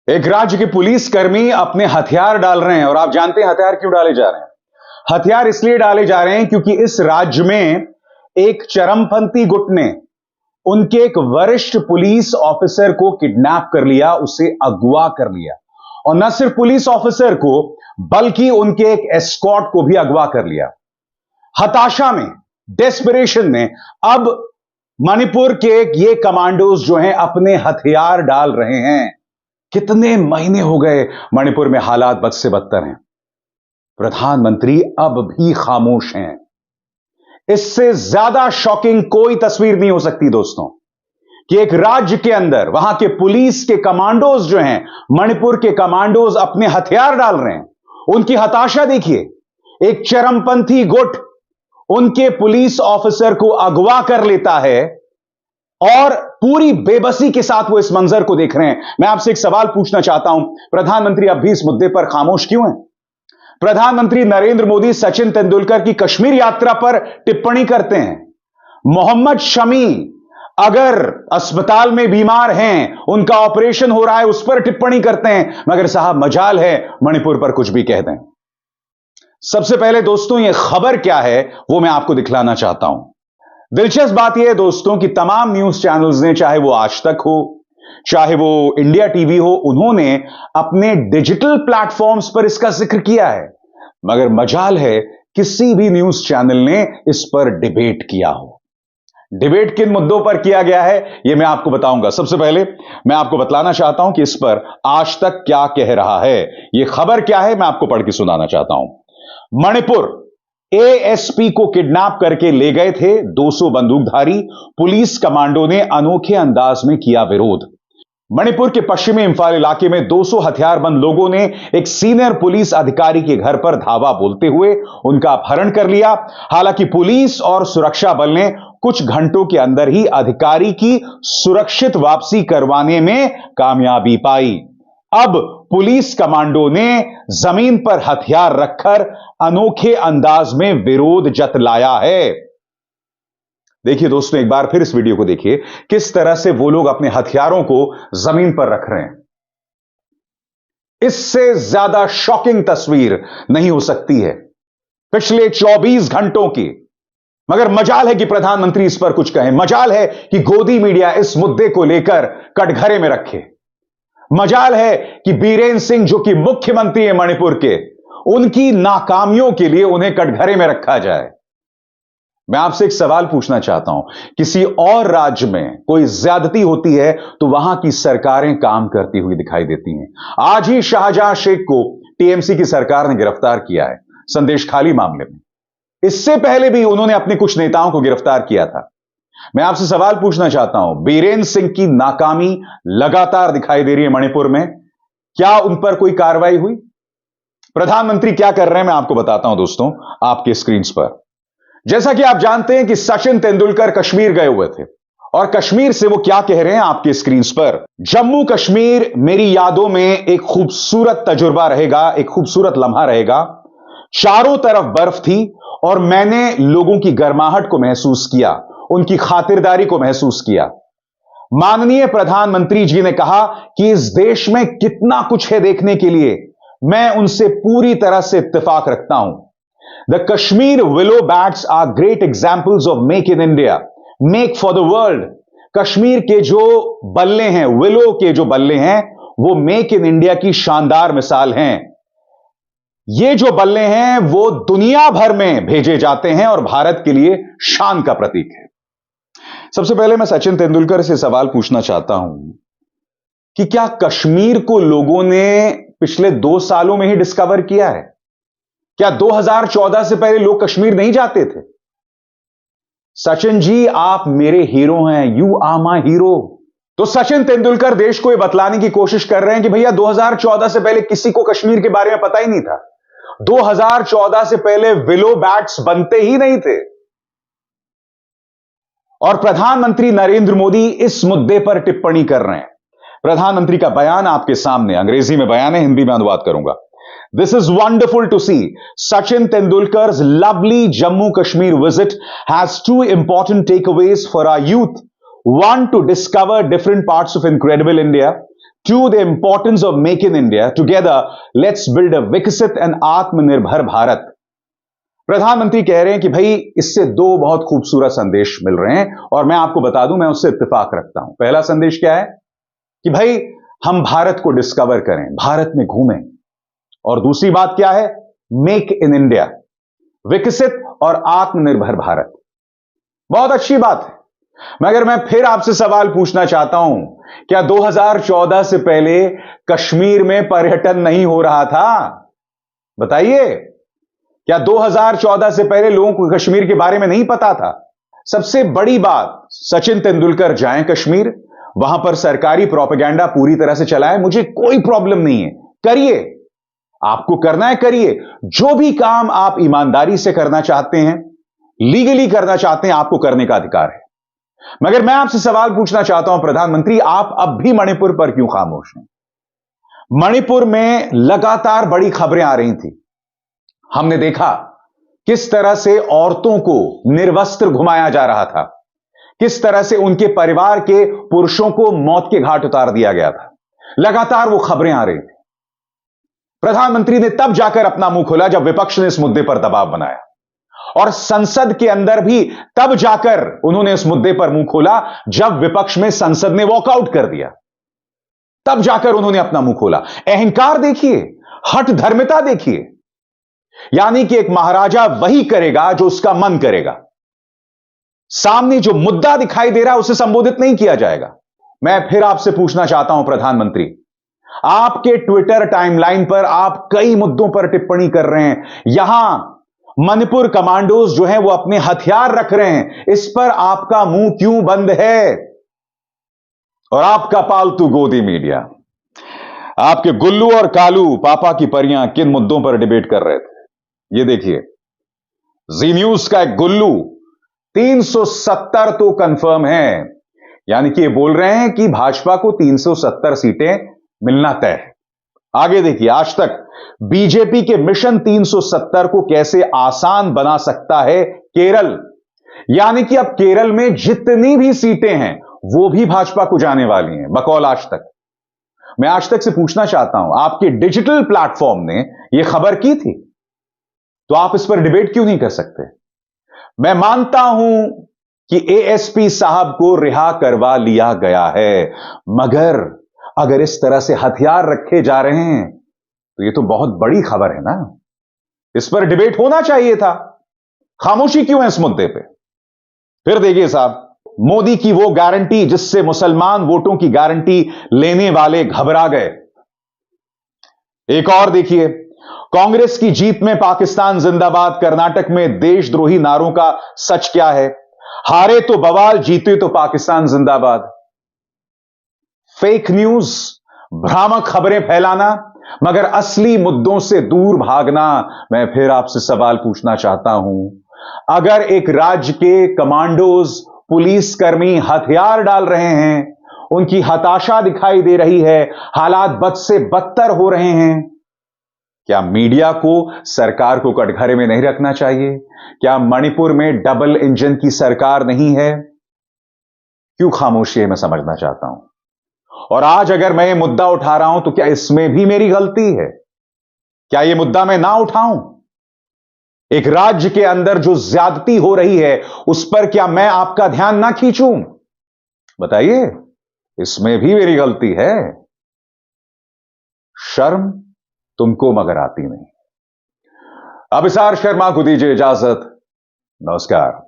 एक राज्य के पुलिसकर्मी अपने हथियार डाल रहे हैं और आप जानते हैं हथियार क्यों डाले जा रहे हैं। हथियार इसलिए डाले जा रहे हैं क्योंकि इस राज्य में एक चरमपंथी गुट ने उनके एक वरिष्ठ पुलिस ऑफिसर को किडनैप कर लिया, उसे अगवा कर लिया। और न सिर्फ पुलिस ऑफिसर को बल्कि उनके एक एस्कॉर्ट को भी अगवा कर लिया। हताशा में, डेस्परेशन में अब मणिपुर के ये कमांडोज जो हैं अपने हथियार डाल रहे हैं। कितने महीने हो गए मणिपुर में हालात बद से बदतर हैं। प्रधानमंत्री अब भी खामोश हैं। इससे ज्यादा शॉकिंग कोई तस्वीर नहीं हो सकती दोस्तों, कि एक राज्य के अंदर वहां के पुलिस के कमांडोज जो हैं, मणिपुर के कमांडोज अपने हथियार डाल रहे हैं। उनकी हताशा देखिए। एक चरमपंथी गुट उनके पुलिस ऑफिसर को अगवा कर लेता है और पूरी बेबसी के साथ वो इस मंजर को देख रहे हैं। मैं आपसे एक सवाल पूछना चाहता हूं, प्रधानमंत्री अब भी इस मुद्दे पर खामोश क्यों हैं? प्रधानमंत्री नरेंद्र मोदी सचिन तेंदुलकर की कश्मीर यात्रा पर टिप्पणी करते हैं। मोहम्मद शमी अगर अस्पताल में बीमार हैं, उनका ऑपरेशन हो रहा है, उस पर टिप्पणी करते हैं, मगर साहब मजाल है मणिपुर पर कुछ भी कह दें। सबसे पहले दोस्तों यह खबर क्या है वो मैं आपको दिखलाना चाहता हूं। दिलचस्प बात यह है दोस्तों कि तमाम न्यूज चैनल्स ने, चाहे वो आज तक हो, चाहे वो इंडिया टीवी हो, उन्होंने अपने डिजिटल प्लेटफॉर्म्स पर इसका जिक्र किया है, मगर मजाल है किसी भी न्यूज चैनल ने इस पर डिबेट किया हो। डिबेट किन मुद्दों पर किया गया है यह मैं आपको बताऊंगा। सबसे पहले मैं आपको बतलाना चाहता हूं कि इस पर आज तक क्या कह रहा है। यह खबर क्या है मैं आपको पढ़ के सुनाना चाहता हूं। मणिपुर एएसपी को किडनैप करके ले गए थे 200 बंदूकधारी। पुलिस कमांडो ने अनोखे अंदाज में किया विरोध। मणिपुर के पश्चिमी इंफाल इलाके में 200 हथियारबंद लोगों ने एक सीनियर पुलिस अधिकारी के घर पर धावा बोलते हुए उनका अपहरण कर लिया। हालांकि पुलिस और सुरक्षा बल ने कुछ घंटों के अंदर ही अधिकारी की सुरक्षित वापसी करवाने में कामयाबी पाई। अब पुलिस कमांडो ने जमीन पर हथियार रखकर अनोखे अंदाज में विरोध जतलाया है। देखिए दोस्तों, एक बार फिर इस वीडियो को देखिए, किस तरह से वो लोग अपने हथियारों को जमीन पर रख रहे हैं। इससे ज्यादा शॉकिंग तस्वीर नहीं हो सकती है पिछले 24 घंटों की। मगर मजाल है कि प्रधानमंत्री इस पर कुछ कहें। मजाल है कि गोदी मीडिया इस मुद्दे को लेकर कटघरे में रखे। मजाल है कि बीरेन सिंह जो कि मुख्यमंत्री है मणिपुर के, उनकी नाकामियों के लिए उन्हें कटघरे में रखा जाए। मैं आपसे एक सवाल पूछना चाहता हूं, किसी और राज्य में कोई ज्यादती होती है तो वहां की सरकारें काम करती हुई दिखाई देती हैं। आज ही शाहजहां शेख को टीएमसी की सरकार ने गिरफ्तार किया है संदेशखाली मामले में। इससे पहले भी उन्होंने अपने कुछ नेताओं को गिरफ्तार किया था। मैं आपसे सवाल पूछना चाहता हूं, बीरेन सिंह की नाकामी लगातार दिखाई दे रही है मणिपुर में, क्या उन पर कोई कार्रवाई हुई? प्रधानमंत्री क्या कर रहे हैं मैं आपको बताता हूं दोस्तों आपके स्क्रीन पर। जैसा कि आप जानते हैं कि सचिन तेंदुलकर कश्मीर गए हुए थे और कश्मीर से वो क्या कह रहे हैं आपके स्क्रीन पर। जम्मू कश्मीर मेरी यादों में एक खूबसूरत तजुर्बा रहेगा, एक खूबसूरत लम्हा रहेगा। चारों तरफ बर्फ थी और मैंने लोगों की गर्माहट को महसूस किया, उनकी खातिरदारी को महसूस किया। माननीय प्रधानमंत्री जी ने कहा कि इस देश में कितना कुछ है देखने के लिए। मैं उनसे पूरी तरह से इत्तेफाक रखता हूं। The Kashmir willow bats are great examples of make in India, make for the world. Kashmir के जो बल्ले हैं, विलो के जो बल्ले हैं, वो मेक इन इंडिया की शानदार मिसाल हैं। ये जो बल्ले हैं वो दुनिया भर में भेजे जाते हैं और भारत के लिए शान का प्रतीक है। सबसे पहले मैं सचिन तेंदुलकर से सवाल पूछना चाहता हूं कि क्या कश्मीर को लोगों ने पिछले 2 सालों में ही डिस्कवर किया है? क्या 2014 से पहले लोग कश्मीर नहीं जाते थे? सचिन जी आप मेरे हीरो हैं, यू आर माय हीरो। तो सचिन तेंदुलकर देश को यह बतलाने की कोशिश कर रहे हैं कि भैया 2014 से पहले किसी को कश्मीर के बारे में पता ही नहीं था। 2014 से पहले विलो बैट्स बनते ही नहीं थे। और प्रधानमंत्री नरेंद्र मोदी इस मुद्दे पर टिप्पणी कर रहे हैं। प्रधानमंत्री का बयान आपके सामने, अंग्रेजी में बयान है, हिंदी में अनुवाद करूंगा। This is wonderful to see. Sachin Tendulkar's lovely Jammu Kashmir visit has 2 important takeaways for our youth. One, to discover different parts of incredible India. to the importance of Make in India. Together, let's build a विकसित and आत्मनिर्भर भारत. प्रधानमंत्री कह रहे हैं कि भाई इससे दो बहुत खूबसूरत संदेश मिल रहे हैं और मैं आपको बता दूं, मैं उससे इत्तेफाक रखता हूं. पहला संदेश क्या है कि भाई हम भारत को डिस्कवर करें, भारत में घूमें. और दूसरी बात क्या है? मेक इन इंडिया, विकसित और आत्मनिर्भर भारत. बहुत अच्छी बात है. मगर मैं फिर आपसे सवाल पूछना चाहता हूं, क्या 2014 से पहले कश्मीर में पर्यटन नहीं हो रहा था? बताइए, क्या 2014 से पहले लोगों को कश्मीर के बारे में नहीं पता था? सबसे बड़ी बात, सचिन तेंदुलकर जाएं कश्मीर, वहां पर सरकारी प्रोपेगेंडा पूरी तरह से चलाएं, मुझे कोई प्रॉब्लम नहीं है. करिए, आपको करना है करिए. जो भी काम आप ईमानदारी से करना चाहते हैं, लीगली करना चाहते हैं, आपको करने का अधिकार है. मगर मैं आपसे सवाल पूछना चाहता हूं प्रधानमंत्री, आप अब भी मणिपुर पर क्यों खामोश हैं? मणिपुर में लगातार बड़ी खबरें आ रही थी. हमने देखा किस तरह से औरतों को निर्वस्त्र घुमाया जा रहा था, किस तरह से उनके परिवार के पुरुषों को मौत के घाट उतार दिया गया था. लगातार वो खबरें आ रही थी. प्रधानमंत्री ने तब जाकर अपना मुंह खोला जब विपक्ष ने इस मुद्दे पर दबाव बनाया, और संसद के अंदर भी तब जाकर उन्होंने इस मुद्दे पर मुंह खोला जब विपक्ष में संसद ने वॉकआउट कर दिया. तब जाकर उन्होंने अपना मुंह खोला. अहंकार देखिए, हठ धर्मिता देखिए. यानी कि एक महाराजा वही करेगा जो उसका मन करेगा. सामने जो मुद्दा दिखाई दे रहा है उसे संबोधित नहीं किया जाएगा. मैं फिर आपसे पूछना चाहता हूं प्रधानमंत्री, आपके ट्विटर टाइमलाइन पर आप कई मुद्दों पर टिप्पणी कर रहे हैं. यहां मणिपुर कमांडोज जो हैं वो अपने हथियार रख रहे हैं, इस पर आपका मुंह क्यों बंद है? और आपका पालतू गोदी मीडिया, आपके गुल्लू और कालू पापा की परियां किन मुद्दों पर डिबेट कर रहे थे? ये देखिए, जी न्यूज का एक गुल्लू 370 तो कंफर्म है, यानी कि ये बोल रहे हैं कि भाजपा को 370 सीटें मिलना तय है. आगे देखिए, आज तक बीजेपी के मिशन 370 को कैसे आसान बना सकता है केरल. यानी कि अब केरल में जितनी भी सीटें हैं वो भी भाजपा को जाने वाली हैं, बकौल आज तक. मैं आज तक से पूछना चाहता हूं, आपके डिजिटल प्लेटफॉर्म ने यह खबर की थी, तो आप इस पर डिबेट क्यों नहीं कर सकते? मैं मानता हूं कि एएसपी साहब को रिहा करवा लिया गया है, मगर अगर इस तरह से हथियार रखे जा रहे हैं तो यह तो बहुत बड़ी खबर है ना. इस पर डिबेट होना चाहिए था. खामोशी क्यों है इस मुद्दे पे? फिर देखिए साहब, मोदी की वो गारंटी जिससे मुसलमान वोटों की गारंटी लेने वाले घबरा गए. एक और देखिए, कांग्रेस की जीत में पाकिस्तान जिंदाबाद, कर्नाटक में देशद्रोही नारों का सच क्या है? हारे तो बवाल, जीते तो पाकिस्तान जिंदाबाद. फेक न्यूज, भ्रामक खबरें फैलाना, मगर असली मुद्दों से दूर भागना. मैं फिर आपसे सवाल पूछना चाहता हूं, अगर एक राज्य के कमांडोज, पुलिसकर्मी हथियार डाल रहे हैं, उनकी हताशा दिखाई दे रही है, हालात बद से बदतर हो रहे हैं, क्या मीडिया को सरकार को कटघरे में नहीं रखना चाहिए? क्या मणिपुर में डबल इंजन की सरकार नहीं है? क्यों खामोशी है, मैं समझना चाहता हूं. और आज अगर मैं ये मुद्दा उठा रहा हूं तो क्या इसमें भी मेरी गलती है? क्या यह मुद्दा मैं ना उठाऊं? एक राज्य के अंदर जो ज्यादती हो रही है उस पर क्या मैं आपका ध्यान ना खींचूं? बताइए, इसमें भी मेरी गलती है. शर्म तुमको मगर आती नहीं. अभिसार शर्मा को दीजिए इजाजत. नमस्कार.